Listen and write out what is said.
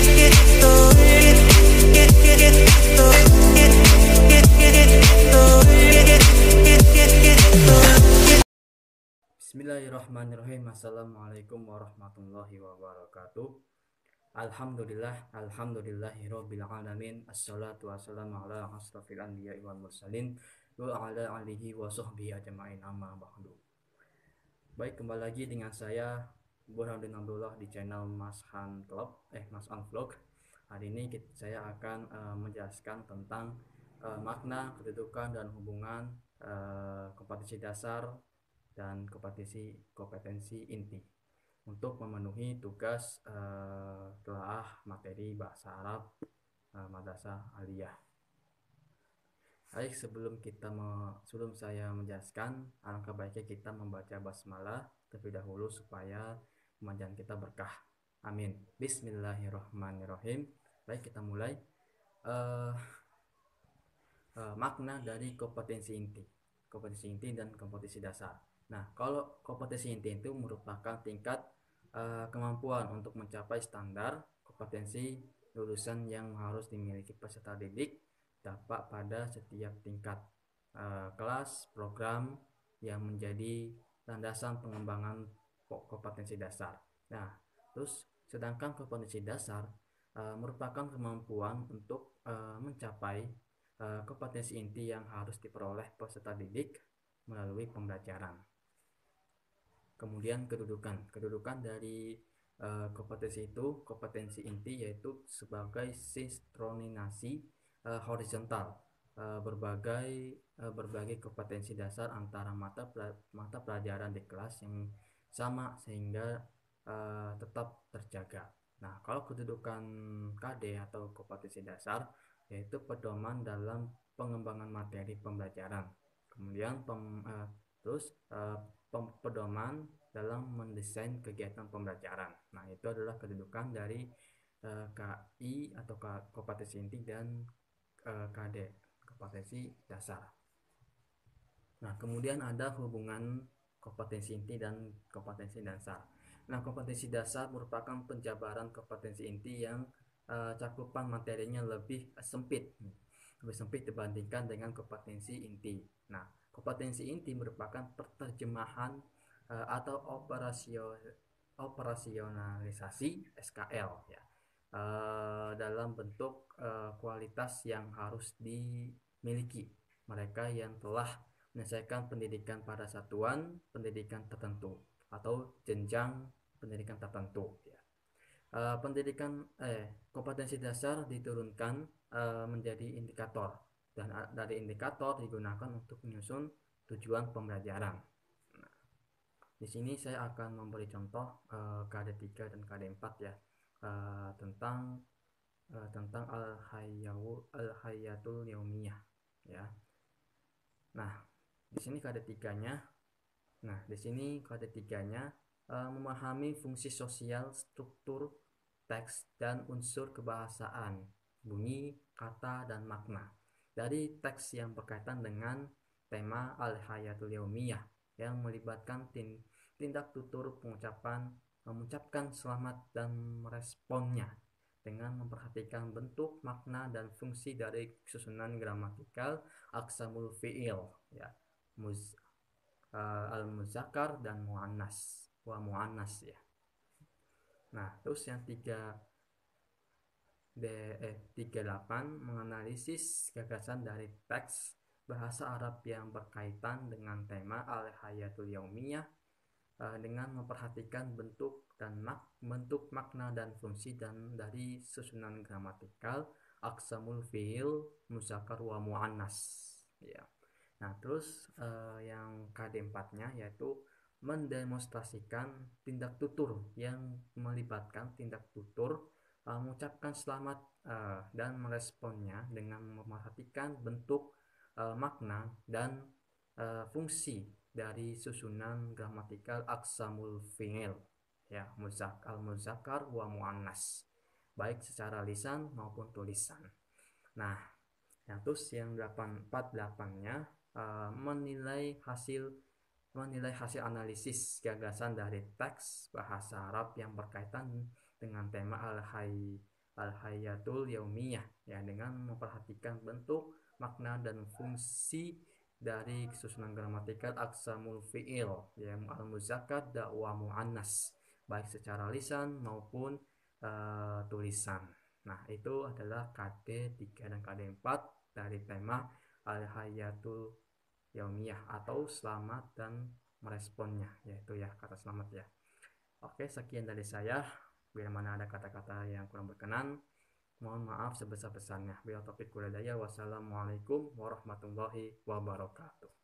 Bismillahirrahmanirrahim. Assalamualaikum warahmatullahi wabarakatuh. Alhamdulillahirabbil alamin. Assalatu wassalamu ala asrofil anbiya'i wal mursalin wa ala alihi wa sahbihi ajma'in, amma ba'du. Baik, kembali lagi dengan saya Burhanuddin Abdullah di channel Mas Han Vlog. Hari ini saya akan menjelaskan tentang makna, kedudukan dan hubungan kompetensi dasar dan kompetensi inti untuk memenuhi tugas telaah materi bahasa Arab Madrasah Aliyah. Baik, sebelum saya menjelaskan, alangkah baiknya kita membaca basmalah terlebih dahulu supaya pemanjangan kita berkah. Amin. Bismillahirrahmanirrahim. Baik, kita mulai. Makna dari kompetensi inti dan kompetensi dasar. Nah, kalau kompetensi inti itu merupakan tingkat kemampuan untuk mencapai standar kompetensi lulusan yang harus dimiliki peserta didik dapat pada setiap tingkat kelas program yang menjadi landasan pengembangan kompetensi dasar. Nah, terus sedangkan kompetensi dasar merupakan kemampuan untuk mencapai kompetensi inti yang harus diperoleh peserta didik melalui pembelajaran. Kemudian kedudukan dari kompetensi inti yaitu sebagai sinkronisasi horizontal berbagai kompetensi dasar antara mata pelajaran di kelas yang sama sehingga tetap terjaga. Nah, kalau kedudukan KD atau kompetensi dasar yaitu pedoman dalam pengembangan materi pembelajaran. Kemudian pedoman dalam mendesain kegiatan pembelajaran. Nah, itu adalah kedudukan dari KI atau kompetensi inti dan KD, kompetensi dasar. Nah, kemudian ada hubungan kompetensi inti dan kompetensi dasar. Nah, kompetensi dasar merupakan penjabaran kompetensi inti yang cakupan materinya lebih sempit dibandingkan dengan kompetensi inti. Nah, kompetensi inti merupakan penerjemahan atau operasionalisasi SKL ya, dalam bentuk kualitas yang harus dimiliki mereka yang telah menyelesaikan pendidikan pada satuan pendidikan tertentu atau jenjang pendidikan tertentu ya. Kompetensi dasar diturunkan menjadi indikator, dan dari indikator digunakan untuk menyusun tujuan pembelajaran. Nah, di sini saya akan memberi contoh KD3 dan KD4 ya, tentang al-hayatul yaumiyah ya. Nah, di sini KD3-nya. Memahami fungsi sosial, struktur teks dan unsur kebahasaan, bunyi, kata, dan makna dari teks yang berkaitan dengan tema al-hayatul yaumiyah yang melibatkan tindak tutur mengucapkan selamat dan meresponnya dengan memperhatikan bentuk, makna, dan fungsi dari susunan gramatikal aqsamul fi'il ya, al-muzakkar dan muannas ya. Nah, terus yang 38 menganalisis gagasan dari teks bahasa Arab yang berkaitan dengan tema al-hayatul yaumiyah dengan memperhatikan bentuk, makna, dan fungsi dari susunan gramatikal aqsamul fi'il muzakkar wa muannas ya. Nah, terus yang KD4-nya yaitu mendemonstrasikan tindak tutur yang melibatkan tindak tutur mengucapkan selamat dan meresponnya dengan memperhatikan bentuk, makna, dan fungsi dari susunan gramatikal aqsamul fi'il ya, al-muzakkar wa muannas, baik secara lisan maupun tulisan. Nah, terus yang 48-nya menilai hasil analisis gagasan dari teks bahasa Arab yang berkaitan dengan tema al-hayatul yaumiyah, ya, dengan memperhatikan bentuk, makna dan fungsi dari susunan gramatikal aksamul fi'il, yang al-muzakkar wa muannas, baik secara lisan maupun tulisan. Nah, itu adalah KD 3 dan KD 4 dari tema al-hayatul yaumiyah atau selamat dan meresponnya, yaitu ya kata selamat ya. Oke, sekian dari saya. Bila mana ada kata-kata yang kurang berkenan, mohon maaf sebesar-besarnya. Bila topik kuliah, wassalamualaikum warahmatullahi wabarakatuh.